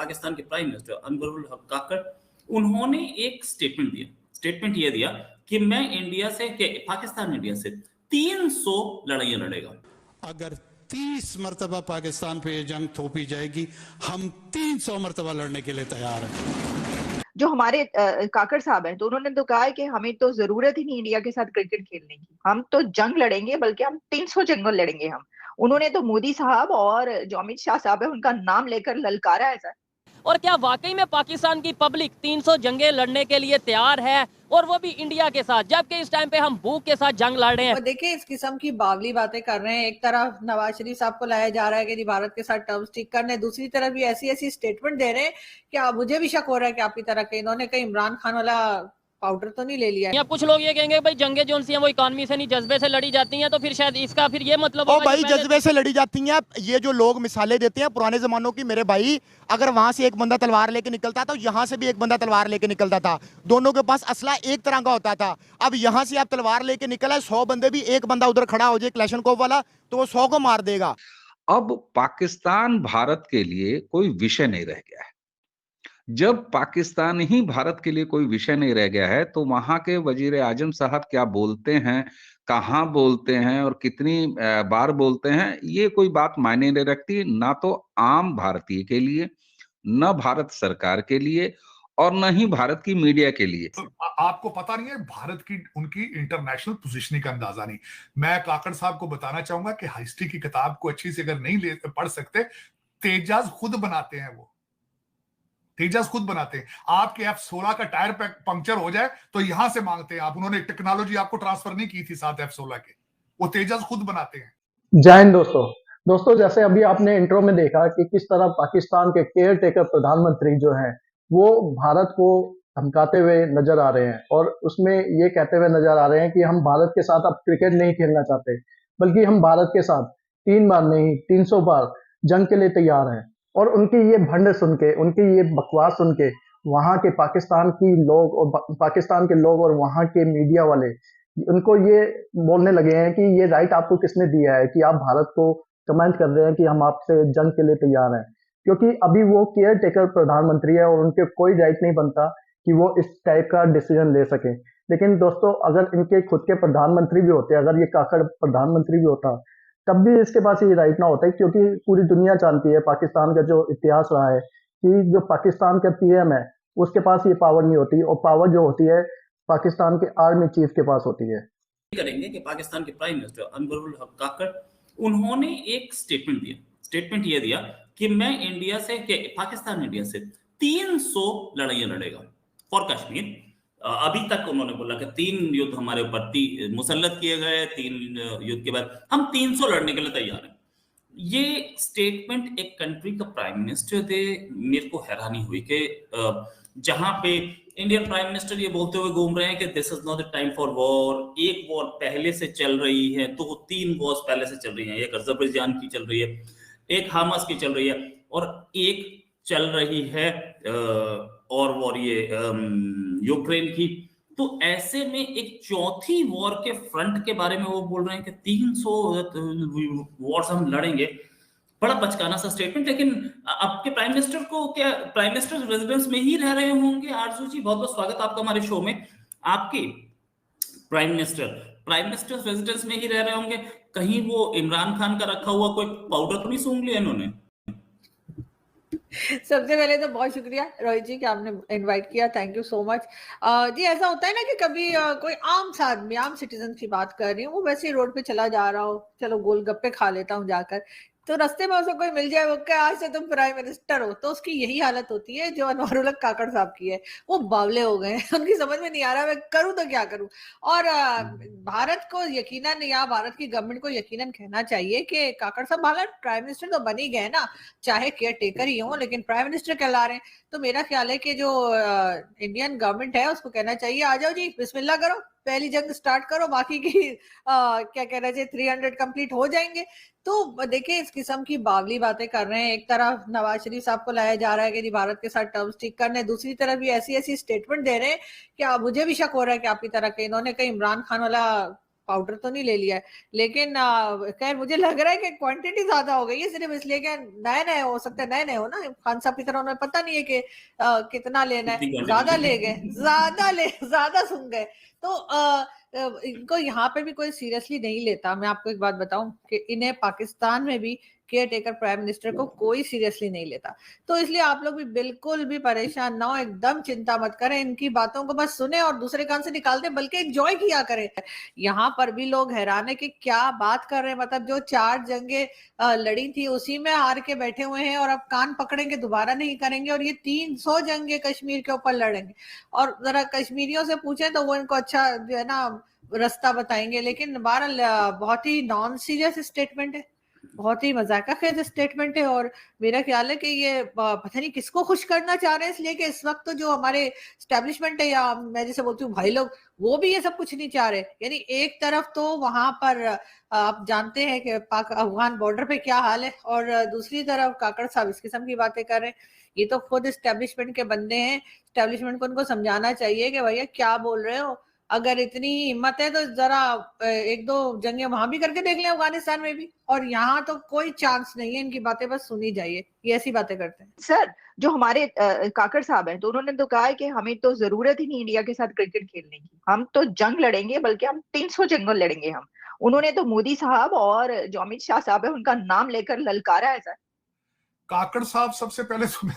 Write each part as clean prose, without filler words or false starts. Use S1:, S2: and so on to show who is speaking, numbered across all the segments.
S1: पाकिस्तान के prime minister Anwarul हक काकड़, उन्होंने एक स्टेटमेंट ये दिया कि मैं पाकिस्तान इंडिया से 300 लड़ाइयां लड़ेगा।
S2: अगर 30 मरतबा पाकिस्तान पे ये जंग थोपी जाएगी, हम 300 मरतबा लड़ने के लिए तैयार हैं।
S3: जो हमारे काकड़ साहब हैं, तो उन्होंने तो कहा है कि हमें तो जरूरत ही नहीं इंडिया के साथ क्रिकेट खेलने की, हम तो जंग लड़ेंगे, बल्कि हम 300 जंग लड़ेंगे हम। उन्होंने तो मोदी साहब और जो अमित शाह साहब है उनका नाम लेकर ललकारा है सर।
S4: और क्या वाकई में पाकिस्तान की पब्लिक 300 जंगें लड़ने के लिए तैयार है, और वो भी इंडिया के साथ, जबकि इस टाइम पे हम भूख के साथ जंग लड़ रहे हैं।
S5: और देखिए इस किस्म की बावली बातें कर रहे हैं। एक तरफ नवाज शरीफ साहब को लाया जा रहा है कि भारत के साथ टर्म्स ठीक करने, दूसरी तरफ भी ऐसी ऐसी स्टेटमेंट दे रहे हैं कि मुझे भी शक हो रहा है कि आपकी तरह के इन्होंने कहीं इमरान खान वाला पाउडर तो नहीं ले लिया।
S4: या कुछ लोग ये कहेंगे भाई जंगे जो सी हैं वो इकॉनमी से नहीं जज्बे से लड़ी जाती हैं, तो फिर शायद इसका फिर ये मतलब
S6: ओ भाई जज्बे से लड़ी जाती हैं। ये जो लोग मिसालें देते हैं पुराने जमानों की, मेरे भाई, अगर वहां से एक बंदा तलवार लेके निकलता था, यहाँ से भी एक बंदा तलवार लेके निकलता था, दोनों के पास असला एक तरह का होता था। अब यहाँ से आप तलवार लेके निकला है, 100 बंदे भी, एक बंदा उधर खड़ा हो जाए क्लैशनकोव वाला, तो वो 100 को मार देगा।
S7: अब पाकिस्तान भारत के लिए कोई विषय नहीं रह गया है। जब पाकिस्तान ही भारत के लिए कोई विषय नहीं रह गया है, तो वहां के वजीर आजम साहब क्या बोलते हैं, कहां बोलते हैं और कितनी बार बोलते हैं, ये कोई बात मायने नहीं रखती, ना तो आम भारतीय के लिए, न भारत सरकार के लिए, और न ही भारत की मीडिया के लिए।
S8: तो आपको पता नहीं है भारत की उनकी इंटरनेशनल पोजीशनिंग का अंदाजा नहीं। मैं काकड़ साहब को बताना चाहूंगा कि हिस्ट्री की किताब को अच्छी से अगर नहीं पढ़ सकते, तेजाज खुद बनाते हैं, वो तेजाज खुद बनाते हैं। आपके F-16 का टायर पंक्चर हो जाए तो यहां से मांगते हैं आप, उन्होंने टेक्नोलॉजी आपको ट्रांसफर नहीं की थी साथ F-16 के, वो तेजाज खुद बनाते हैं।
S9: जय हिंद दोस्तों, जैसे अभी आपने इंट्रो में देखा कि किस तरह पाकिस्तान के केयर टेकर प्रधानमंत्री जो हैं वो भारत को धमकाते हुए नजर आ रहे हैं, और उसमें ये कहते हुए नजर आ रहे हैं कि हम भारत के साथ अब क्रिकेट नहीं खेलना चाहते, बल्कि हम भारत के साथ 3 बार नहीं 300 बार जंग के लिए तैयार हैं। और उनकी ये भंड सुन के, उनकी ये बकवास सुन के, वहां के पाकिस्तान की लोग और पाकिस्तान के लोग और वहां के मीडिया वाले उनको ये बोलने लगे हैं कि ये राइट आपको किसने दिया है कि आप भारत को कमेंट कर रहे हैं कि हम आपसे जंग के लिए तैयार हैं, क्योंकि अभी वो केयर टेकर प्रधानमंत्री है और उनके कोई राइट नहीं बनता कि वो इस टाइप का डिसीजन ले सके। लेकिन दोस्तों, अगर इनके खुद के प्रधानमंत्री भी होते, अगर ये काकड़ प्रधानमंत्री भी होता, तब भी इसके पास ये राइट ना होता है, क्योंकि पूरी दुनिया जानती है पाकिस्तान का जो इतिहास रहा है कि जो पाकिस्तान का पीएम है उसके पास ये पावर नहीं होती, और पावर जो होती है पाकिस्तान के आर्मी चीफ के पास होती है।
S1: करेंगे कि पाकिस्तान के प्राइम मिनिस्टर अनवरुल हक काकड़, उन्होंने एक स्टेटमेंट ये दिया कि मैं पाकिस्तान इंडिया से 300 लड़ाइयां लड़ेगा फॉर कश्मीर। अभी तक उन्होंने बोला कि 3 युद्ध हमारे ऊपर मुसल्लत किए गए, 3 युद्ध के बाद हम 300 लड़ने के लिए तैयार हैं। ये स्टेटमेंट एक कंट्री का प्राइम मिनिस्टर दे, मेरे को हैरानी हुई कि जहां पे इंडियन प्राइम मिनिस्टर ये बोलते हुए घूम रहे हैं कि this is not the time for war, एक वॉर पहले से चल रही है, तो 3 वॉर्स पहले से चल रही हैं, एक अजरबैजान की चल रही है, एक हमास की चल रही है, और एक चल रही है और वॉर ये यूक्रेन की। तो ऐसे में एक चौथी वॉर के फ्रंट के बारे में वो बोल रहे हैं कि 300 वॉर्स हम लड़ेंगे। बड़ा बचकाना सा स्टेटमेंट। लेकिन आपके प्राइम मिनिस्टर को क्या प्राइम मिनिस्टर रेजिडेंस में ही रह रहे होंगे? आरजू जी, बहुत बहुत स्वागत आपका हमारे शो में। आपके प्राइम मिनिस्टर रेजिडेंस में ही रह रहे होंगे, कहीं वो इमरान खान का रखा हुआ कोई पाउडर तो नहीं सूंघ लिया इन्होंने?
S5: सबसे पहले तो बहुत शुक्रिया रोहित जी कि आपने इनवाइट किया, थैंक यू सो मच। जी ऐसा होता है ना कि कभी कोई आम आदमी, आम सिटीजन की बात कर रही हूँ, वो वैसे ही रोड पे चला जा रहा हो, चलो गोलगप्पे खा लेता हूँ जाकर, तो रास्ते में उसे कोई मिल जाए, वो क्या आज से तुम प्राइम मिनिस्टर हो, तो उसकी यही हालत होती है जो अनवरुल हक काकड़ साहब की है। वो बावले हो गए, उनकी समझ में नहीं आ रहा मैं करूं तो क्या करूं। और भारत को यकीनन, या भारत की गवर्नमेंट को यकीनन कहना चाहिए कि काकड़ साहब भारत प्राइम मिनिस्टर तो बन ही गए ना, चाहे केयर टेकर ही हो, लेकिन प्राइम मिनिस्टर कहला रहे हैं। तो मेरा ख्याल है कि जो इंडियन गवर्नमेंट है उसको कहना चाहिए, आ जाओ जी, बिस्मिल्लाह करो, पहली जंग स्टार्ट करो, बाकी की क्या कहना चाहिए 300 कंप्लीट हो जाएंगे। तो देखिए इस किस्म की बावली बातें कर रहे हैं। एक तरफ नवाज शरीफ साहब को लाया जा रहा है कि भारत के साथ टर्म्स ठीक करने, दूसरी तरफ भी ऐसी ऐसी स्टेटमेंट दे रहे हैं कि मुझे भी शक हो रहा है कि आपकी तरह के इन्होंने कहीं इमरान खान वाला पाउडर तो नहीं ले लिया है, लेकिन खैर मुझे लग रहा है कि क्वांटिटी ज्यादा हो गई है, सिर्फ इसलिए कि नए नए हो सकते हैं, नए नए हो ना खान साहब की तरह, उन्हें पता नहीं है कि कितना लेना है,
S1: कितनी
S5: ज्यादा
S1: quantity?
S5: ले गए, ज्यादा सुन गए। तो इनको यहाँ पे भी कोई सीरियसली नहीं लेता। मैं आपको एक बात बताऊं कि इन्हें पाकिस्तान में भी केयर टेकर प्राइम मिनिस्टर को कोई सीरियसली नहीं लेता। तो इसलिए आप लोग भी बिल्कुल भी परेशान ना हो, एकदम चिंता मत करें, इनकी बातों को बस सुने और दूसरे कान से निकाल दें, बल्कि एंजॉय किया करें। यहाँ पर भी लोग हैरान है कि क्या बात कर रहे हैं, मतलब जो 4 जंगे लड़ी थी उसी में हार के बैठे हुए हैं और अब कान पकड़ेंगे, दोबारा नहीं करेंगे, और ये 300 जंगे कश्मीर के ऊपर लड़ेंगे। और जरा कश्मीरियों से पूछें तो वो इनको अच्छा जो है ना रास्ता बताएंगे। लेकिन बहरहाल बहुत ही नॉन सीरियस स्टेटमेंट है, बहुत ही मजाक खेज स्टेटमेंट है। और मेरा ख्याल है कि ये पता नहीं किसको खुश करना चाह रहे हैं, इसलिए कि इस वक्त तो जो हमारे स्टैब्लिशमेंट है, या मैं जैसे बोलती हूँ भाई लोग, वो भी ये सब कुछ नहीं चाह रहे। यानी एक तरफ तो वहां पर आप जानते हैं कि पाक अफगान बॉर्डर पे क्या हाल है, और दूसरी तरफ काकड़ साहब इस किस्म की बातें कर रहे हैं। ये तो खुद स्टैब्लिशमेंट के बंदे हैं, स्टैब्लिशमेंट को उनको समझाना चाहिए कि भैया क्या बोल रहे हो, अगर इतनी हिम्मत है तो जरा 1-2 जंगे वहां भी करके देख लें अफगानिस्तान में भी, और यहाँ तो कोई चांस नहीं है, इनकी बातें बस सुनी जाइए, ये ऐसी बातें करते हैं।
S3: सर, जो हमारे काकड़ साहब हैं, तो उन्होंने तो कहा है कि हमें तो जरूरत ही नहीं इंडिया के साथ क्रिकेट खेलने की, हम तो जंग लड़ेंगे, बल्कि हम 300 जंग लड़ेंगे हम। उन्होंने तो मोदी साहब और जो अमित शाह साहब है उनका नाम लेकर ललकारा है सर।
S8: काकड़ साहब, सबसे पहले तो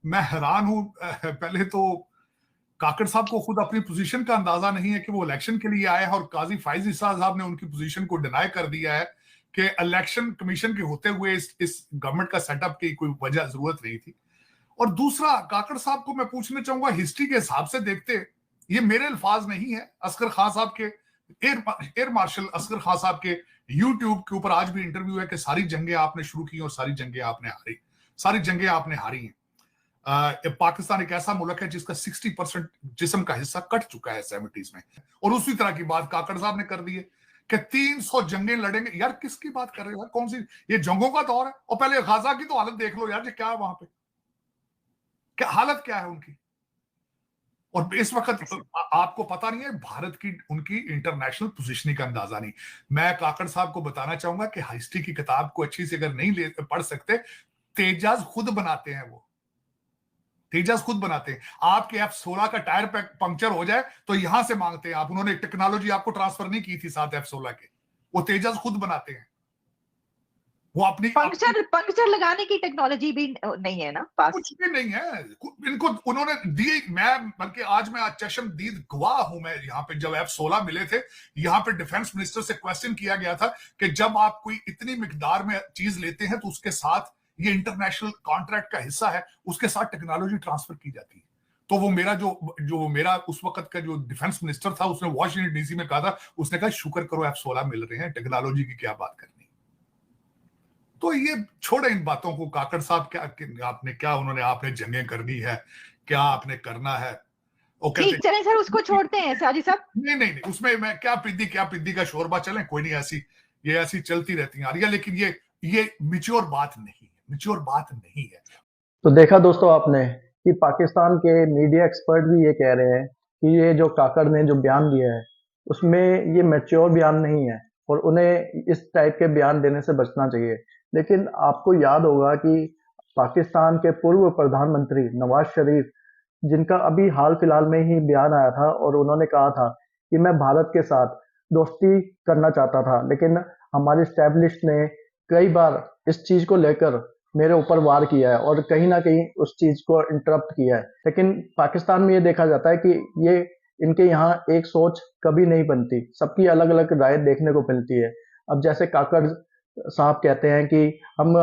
S8: मैं हैरान हूं। पहले तो काकड़ साहब को खुद अपनी पोजीशन का अंदाजा नहीं है कि वो इलेक्शन के लिए आए हैं, और काजी फाइज ईसा साहब ने उनकी पोजीशन को डिनाई कर दिया है कि इलेक्शन कमीशन के होते हुए इस गवर्नमेंट का सेटअप की कोई वजह जरूरत नहीं थी। और दूसरा, काकड़ साहब को मैं पूछना चाहूंगा, हिस्ट्री के हिसाब से देखते, ये मेरे अल्फाज नहीं है, असगर खान साहब के, एयर मार्शल असगर खान साहब के यूट्यूब के ऊपर आज भी इंटरव्यू है कि सारी जंगें आपने शुरू की और सारी जंगें आपने हारी, सारी जंगें आपने हारी हैं। पाकिस्तान एक ऐसा मुल्क है जिसका 60% जिस्म का हिस्सा कट चुका है 70s में, और उसी तरह की बात काकड़ साहब ने कर दी है कि 300 जंगें लड़ेंगे। यार किसकी बात कर रहे हो यार, कौन सी, ये जंगों का दौर है? और पहले गाजा की तो हालत देख लो यार, क्या है वहां पे, क्या हालत क्या है उनकी। और इस वक्त आपको पता नहीं है भारत की उनकी इंटरनेशनल पोजीशनिंग का अंदाजा नहीं। मैं काकड़ साहब को बताना चाहूंगा कि हिस्ट्री की किताब को अच्छी से अगर नहीं पढ़ सकते, तेजाज खुद बनाते हैं, वो तेजाज खुद बनाते हैं। आपके F-16 का टायर पंक्चर हो जाए तो यहां से मांगते हैं आप, उन्होंने टेक्नोलॉजी आपको ट्रांसफर नहीं की थी साथ F-16 के, वो तेजाज खुद बनाते हैं। वो अपनी
S3: पंक्चर लगाने की टेक्नोलॉजी भी नहीं है ना पास,
S8: कुछ भी नहीं है इनको, उन्होंने दी। मैं बल्कि आज मैं चशमदीद गवाह हूं, मैं यहाँ पे जब F-16 मिले थे, यहाँ पे डिफेंस मिनिस्टर से क्वेश्चन किया गया था कि जब आप कोई इतनी मिकदार में चीज लेते हैं तो उसके साथ, ये इंटरनेशनल कॉन्ट्रैक्ट का हिस्सा है, उसके साथ टेक्नोलॉजी ट्रांसफर की जाती है। तो वो मेरा जो मेरा उस वक्त का जो डिफेंस मिनिस्टर था, उसने वॉशिंगटन डीसी में कहा था, उसने कहा शुक्र करो F-16 मिल रहे हैं, टेक्नोलॉजी की क्या बात करनी। तो ये छोड़े इन बातों को। काकड़ साहब उन्होंने आपने जंगें करनी है, क्या आपने करना है,
S3: ठीक चले सर, उसको छोड़ते हैं साजी साहब।
S8: नहीं, उसमें मैं क्या पिद्दी का शोरबा चले, कोई नहीं, ये ऐसी चलती रहती है। लेकिन ये मैच्योर बात नहीं है।
S9: तो देखा दोस्तों आपने कि पाकिस्तान के मीडिया एक्सपर्ट भी ये कह रहे हैं कि ये जो काकड़ ने जो बयान दिया है उसमें ये मैच्योर बयान नहीं है, और उन्हें इस टाइप के बयान देने से बचना चाहिए। लेकिन आपको याद होगा कि पाकिस्तान के पूर्व प्रधानमंत्री नवाज शरीफ, जिनका अभी हाल फिलहाल में ही बयान आया था, और उन्होंने कहा था कि मैं भारत के साथ दोस्ती करना चाहता था, लेकिन हमारी स्टैब्लिश ने कई बार इस चीज को लेकर मेरे ऊपर वार किया है और कहीं ना कहीं उस चीज को इंटरप्ट किया है। लेकिन पाकिस्तान में ये देखा जाता है कि ये इनके यहाँ एक सोच कभी नहीं बनती, सबकी अलग अलग राय देखने को मिलती है। अब जैसे काकड़ साहब कहते हैं कि हम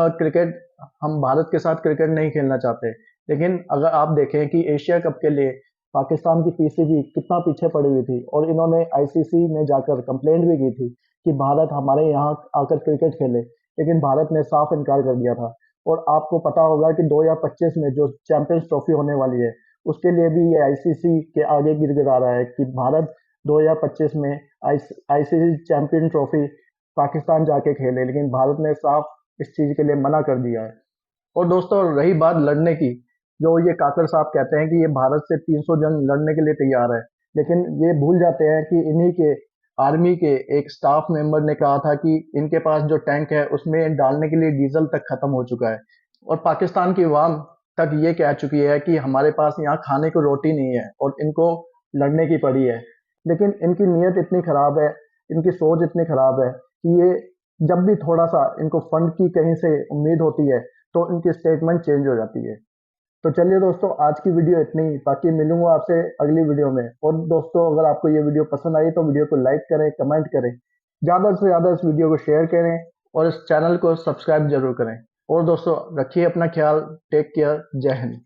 S9: भारत के साथ क्रिकेट नहीं खेलना चाहते, लेकिन अगर आप देखें कि एशिया कप के लिए पाकिस्तान की पीसीबी कितना पीछे पड़ी हुई थी, और इन्होंने आईसीसी में जाकर कंप्लेंट भी की थी कि भारत हमारे यहाँ आकर क्रिकेट खेले, लेकिन भारत ने साफ इनकार कर दिया था। और आपको पता होगा कि 2025 में जो चैंपियंस ट्रॉफी होने वाली है, उसके लिए भी ये आईसीसी के आगे गिड़गिड़ा रहा है कि भारत 2025 में आईसीसी चैंपियन ट्रॉफी पाकिस्तान जाके खेले, लेकिन भारत ने साफ इस चीज के लिए मना कर दिया है। और दोस्तों रही बात लड़ने की, जो ये काकड़ साहब कहते हैं कि ये भारत से 300 जंग लड़ने के लिए तैयार है, लेकिन ये भूल जाते हैं कि इन्हीं के आर्मी के एक स्टाफ मेंबर ने कहा था कि इनके पास जो टैंक है उसमें डालने के लिए डीजल तक खत्म हो चुका है, और पाकिस्तान की अवाम तक ये कह चुकी है कि हमारे पास यहाँ खाने को रोटी नहीं है और इनको लड़ने की पड़ी है। लेकिन इनकी नीयत इतनी खराब है, इनकी सोच इतनी खराब है कि ये जब भी थोड़ा सा इनको फंड की कहीं से उम्मीद होती है तो इनकी स्टेटमेंट चेंज हो जाती है। तो चलिए दोस्तों, आज की वीडियो इतनी ही, बाकी मिलूंगा आपसे अगली वीडियो में। और दोस्तों, अगर आपको ये वीडियो पसंद आई तो वीडियो को लाइक करें, कमेंट करें, ज़्यादा से ज़्यादा इस वीडियो को शेयर करें और इस चैनल को सब्सक्राइब जरूर करें। और दोस्तों, रखिए अपना ख्याल, टेक केयर, जय हिंद।